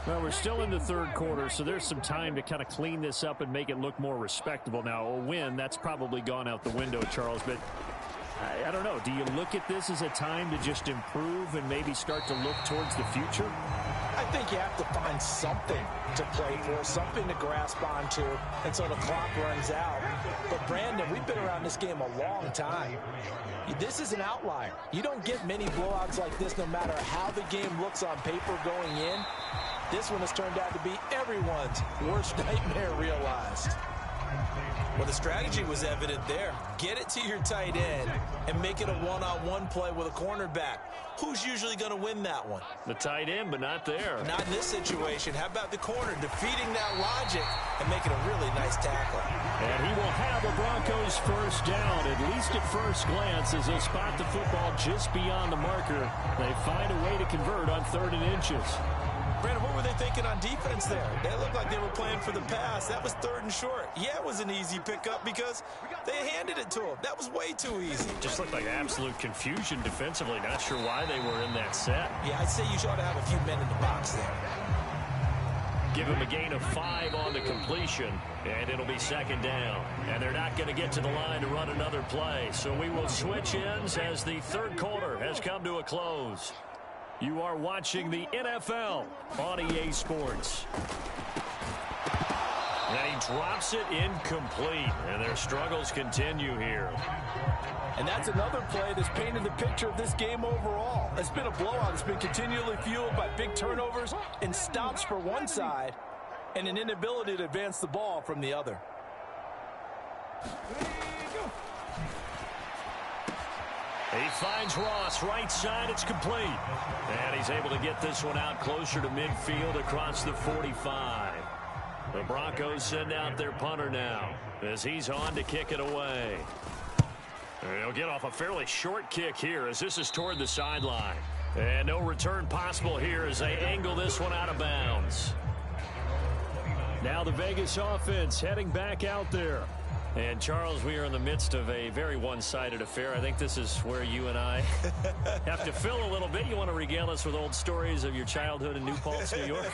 Well, we're still in the third quarter, so there's some time to kind of clean this up and make it look more respectable. Now, a win, that's probably gone out the window, Charles, but I don't know. Do you look at this as a time to just improve and maybe start to look towards the future? I think you have to find something to play for, something to grasp onto until the clock runs out. But, Brandon, we've been around this game a long time. This is an outlier. You don't get many blowouts like this no matter how the game looks on paper going in. This one has turned out to be everyone's worst nightmare realized. Well, the strategy was evident there. Get it to your tight end and make it a one-on-one play with a cornerback. Who's usually going to win that one? The tight end, but not there. Not in this situation. How about the corner defeating that logic and making a really nice tackle? And he will have a Broncos first down, at least at first glance, as they spot the football just beyond the marker. They find a way to convert on 3rd and inches. Brandon, what were they thinking on defense there? They looked like they were playing for the pass. That was 3rd and short. Yeah, it was an easy pickup because they handed it to him. That was way too easy. Just looked like absolute confusion defensively. Not sure why they were in that set. Yeah, I'd say you ought to have a few men in the box there. Give him a gain of 5 on the completion, and it'll be 2nd down. And they're not going to get to the line to run another play. So we will switch ends as the 3rd quarter has come to a close. You are watching the NFL on EA Sports. And he drops it incomplete, and their struggles continue here. And that's another play that's painted the picture of this game overall. It's been a blowout. It's been continually fueled by big turnovers and stops for one side and an inability to advance the ball from the other. He finds Ross, right side, it's complete. And he's able to get this one out closer to midfield across the 45. The Broncos send out their punter now as he's on to kick it away. He'll get off a fairly short kick here as this is toward the sideline. And no return possible here as they angle this one out of bounds. Now the Vegas offense heading back out there. And, Charles, we are in the midst of a very one-sided affair. I think this is where you and I have to fill a little bit. You want to regale us with old stories of your childhood in New Paltz, New York?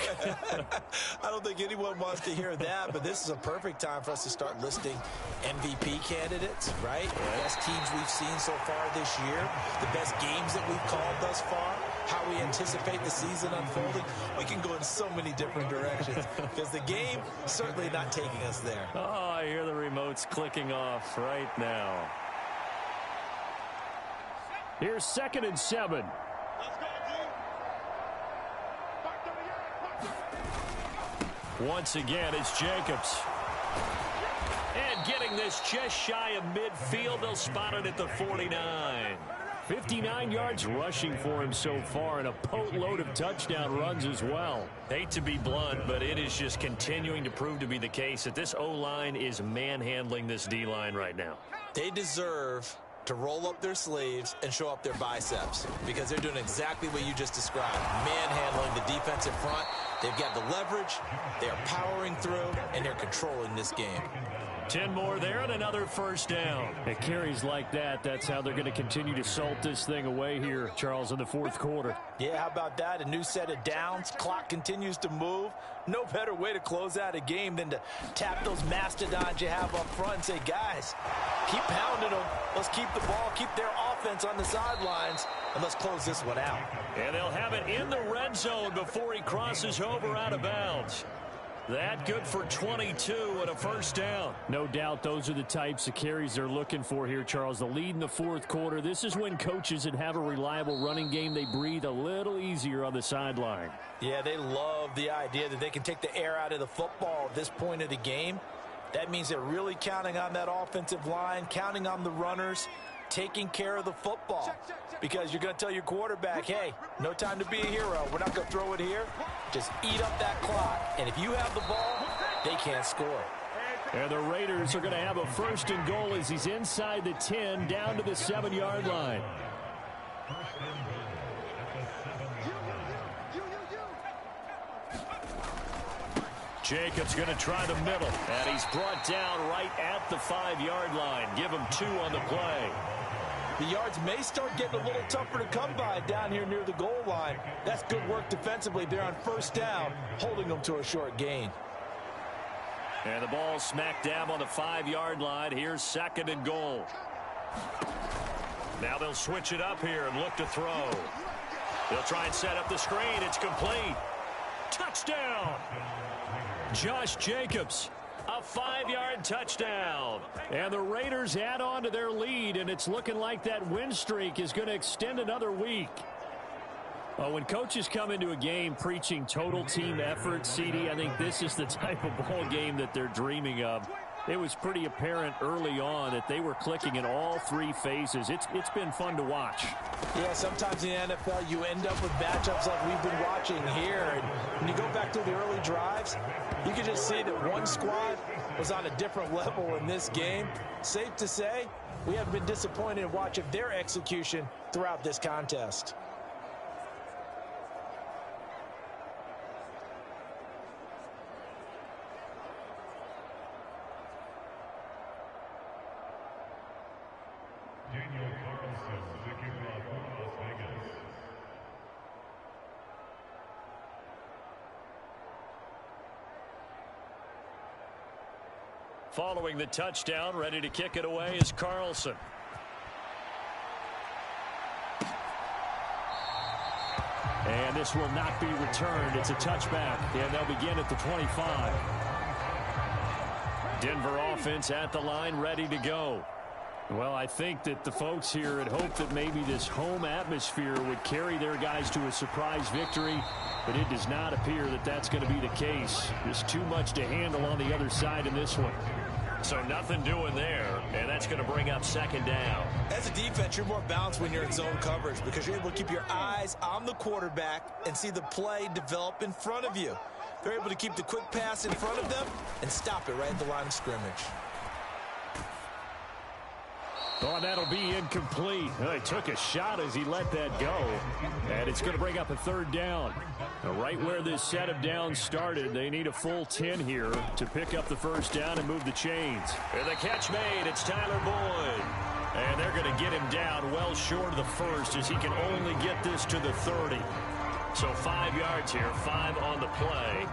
I don't think anyone wants to hear that, but this is a perfect time for us to start listing MVP candidates, right? The best teams we've seen so far this year, the best games that we've called thus far, how we anticipate the season unfolding. We can go in so many different directions because the game certainly not taking us there. Oh, I hear the remotes clicking off right now. Here's 2nd and 7. Once again, it's Jacobs. And getting this just shy of midfield, they'll spot it at the 49. 59 yards rushing for him so far, and a boatload of touchdown runs as well. Hate to be blunt, but it is just continuing to prove to be the case that this O-line is manhandling this D-line right now. They deserve to roll up their sleeves and show up their biceps because they're doing exactly what you just described. Manhandling the defense in front. They've got the leverage, they are powering through, and they're controlling this game. 10 more there and another first down. It carries like that. That's how they're going to continue to salt this thing away here, Charles, in the 4th quarter. Yeah, how about that? A new set of downs. Clock continues to move. No better way to close out a game than to tap those mastodons you have up front and say, guys, keep pounding them. Let's keep the ball, keep their offense on the sidelines, and let's close this one out. And they'll have it in the red zone before he crosses over out of bounds. That good for 22 and a first down. No doubt those are the types of carries they're looking for here, Charles. The lead in the 4th quarter. This is when coaches that have a reliable running game, they breathe a little easier on the sideline. Yeah, they love the idea that they can take the air out of the football at this point of the game. That means they're really counting on that offensive line, counting on the runners, taking care of the football. Because you're going to tell your quarterback, hey, no time to be a hero. We're not going to throw it here. Just eat up that clock. And if you have the ball, they can't score. And the Raiders are going to have a 1st and goal as he's inside the 10 down to the 7-yard line. Jacobs going to try the middle. And he's brought down right at the 5-yard line. Give him 2 on the play. The yards may start getting a little tougher to come by down here near the goal line. That's good work defensively there on 1st down, holding them to a short gain. And the ball smack dab on the 5-yard line. Here's 2nd and goal. Now they'll switch it up here and look to throw. They'll try and set up the screen. It's complete. Touchdown! Josh Jacobs. A 5-yard touchdown. And the Raiders add on to their lead, and it's looking like that win streak is going to extend another week. Well, when coaches come into a game preaching total team effort, CD, I think this is the type of ball game that they're dreaming of. it was pretty apparent early on that they were clicking in all three phases. It's been fun to watch. Yeah, sometimes in the NFL you end up with matchups like we've been watching here. And when you go back to the early drives, you can just see that one squad was on a different level in this game. Safe to say, we haven't been disappointed in watching their execution throughout this contest. Following the touchdown, ready to kick it away is Carlson. And this will not be returned. It's a touchback, and they'll begin at the 25. Denver offense at the line, ready to go. Well, I think that the folks here had hoped that maybe this home atmosphere would carry their guys to a surprise victory, but it does not appear that that's going to be the case. There's too much to handle on the other side in this one. So nothing doing there, and that's going to bring up second down. As a defense, you're more balanced when you're in zone coverage because you're able to keep your eyes on the quarterback and see the play develop in front of you. They're able to keep the quick pass in front of them and stop it right at the line of scrimmage. Oh, that'll be incomplete. Well, he took a shot as he let that go, and it's going to bring up a third down. Now, right where this set of downs started, they need a full 10 here to pick up the first down and move the chains. And the catch made, it's Tyler Boyd. And they're going to get him down well short of the first as he can only get this to the 30. So 5 yards here, 5 on the play.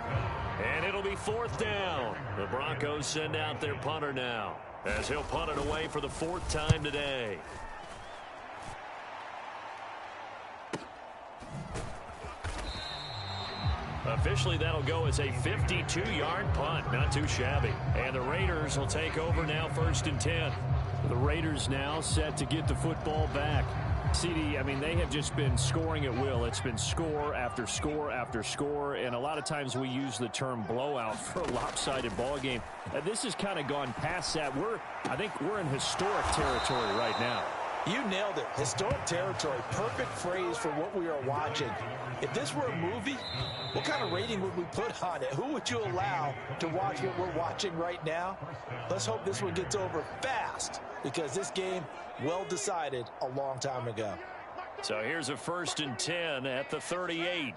And it'll be fourth down. The Broncos send out their punter now, as he'll punt it away for the fourth time today. Officially, that'll go as a 52-yard punt. Not too shabby. And the Raiders will take over now, 1st and 10. The Raiders now set to get the football back. CD, I mean, they have just been scoring at will. It's been score after score after score, and a lot of times we use the term blowout for a lopsided ball game. This has kind of gone past that. I think we're in historic territory right now. You nailed it. Historic territory. Perfect phrase for what we are watching. If this were a movie, what kind of rating would we put on it? Who would you allow to watch what we're watching right now? Let's hope this one gets over fast, because this game, well decided a long time ago. So here's a 1st and 10 at the 38.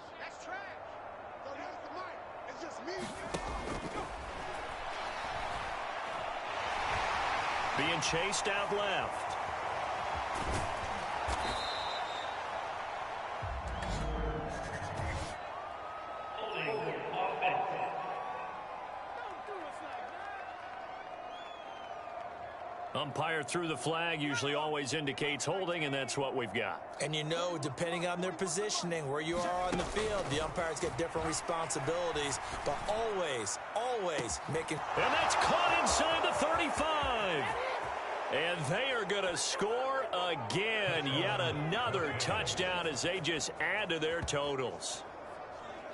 Being chased out left. Umpire threw the flag, usually always indicates holding, and that's what we've got. And you know, depending on their positioning, where you are on the field, the umpires get different responsibilities, but always making... And that's caught inside the 35. And they are going to score again. Yet another touchdown as they just add to their totals.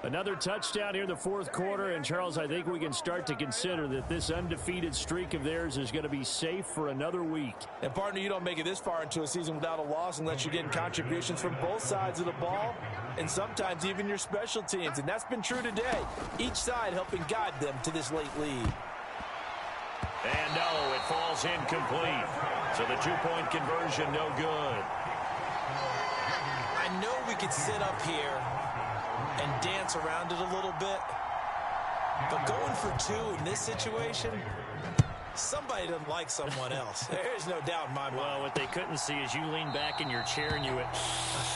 Another touchdown here in the fourth quarter. And, Charles, I think we can start to consider that this undefeated streak of theirs is going to be safe for another week. And, partner, you don't make it this far into a season without a loss unless you're getting contributions from both sides of the ball and sometimes even your special teams. And that's been true today. Each side helping guide them to this late lead. And no, it falls incomplete. So the two-point conversion no good. I know we could sit up here and dance around it a little bit, but going for two in this situation, somebody doesn't like someone else. There's no doubt in my mind. Well, what they couldn't see is you lean back in your chair and you went,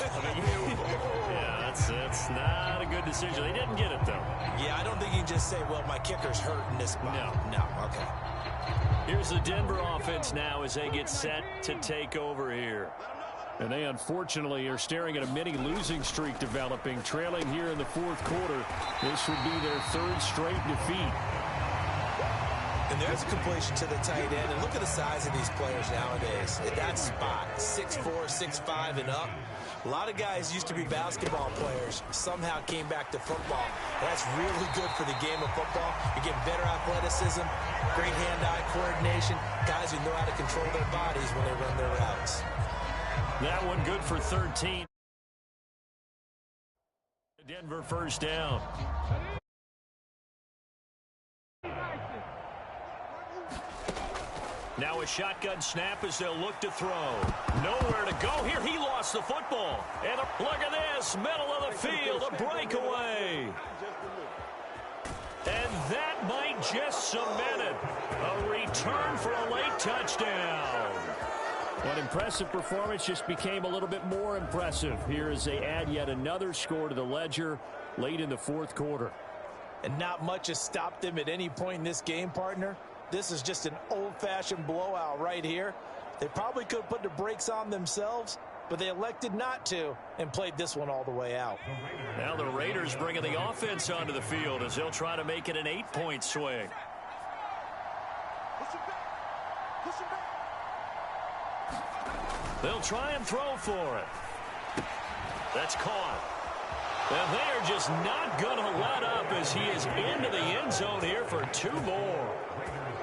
yeah, that's not a good decision. They didn't get it, though. Yeah, I don't think you can just say, well, my kicker's hurt in this spot. No, okay. Here's the Denver offense now as they get set to take over here. And they, unfortunately, are staring at a mini-losing streak developing, trailing here in the fourth quarter. This would be their third straight defeat. And and there's a completion to the tight end. And look at the size of these players nowadays. At that spot, 6'4", 6'5", and up. A lot of guys used to be basketball players, somehow came back to football. That's really good for the game of football. You're getting better athleticism, great hand-eye coordination, guys who know how to control their bodies when they run their routes. That one good for 13. Denver first down. Now a shotgun snap as they'll look to throw. Nowhere to go here. He lost the football. And look at this. Middle of the field. A breakaway. And that might just cement it. A return for a late touchdown. An impressive performance just became a little bit more impressive here as they add yet another score to the ledger late in the fourth quarter. And not much has stopped them at any point in this game, partner. This is just an old-fashioned blowout right here. They probably could have put the brakes on themselves, but they elected not to and played this one all the way out. Now the Raiders bringing the offense onto the field as they'll try to make it an 8-point swing. They'll try and throw for it. That's caught. And they're just not going to let up as he is into the end zone here for 2 more.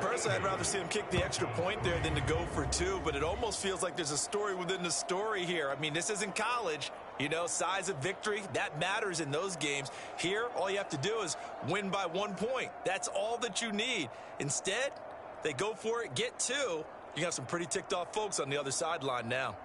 Personally, I'd rather see him kick the extra point there than to go for 2, but it almost feels like there's a story within the story here. I mean, this isn't college. You know, size of victory, that matters in those games. Here, all you have to do is win by 1 point. That's all that you need. Instead, they go for it, get 2. You got some pretty ticked off folks on the other sideline now.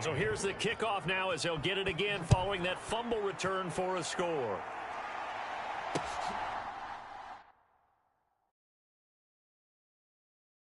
So here's the kickoff now as they'll get it again following that fumble return for a score.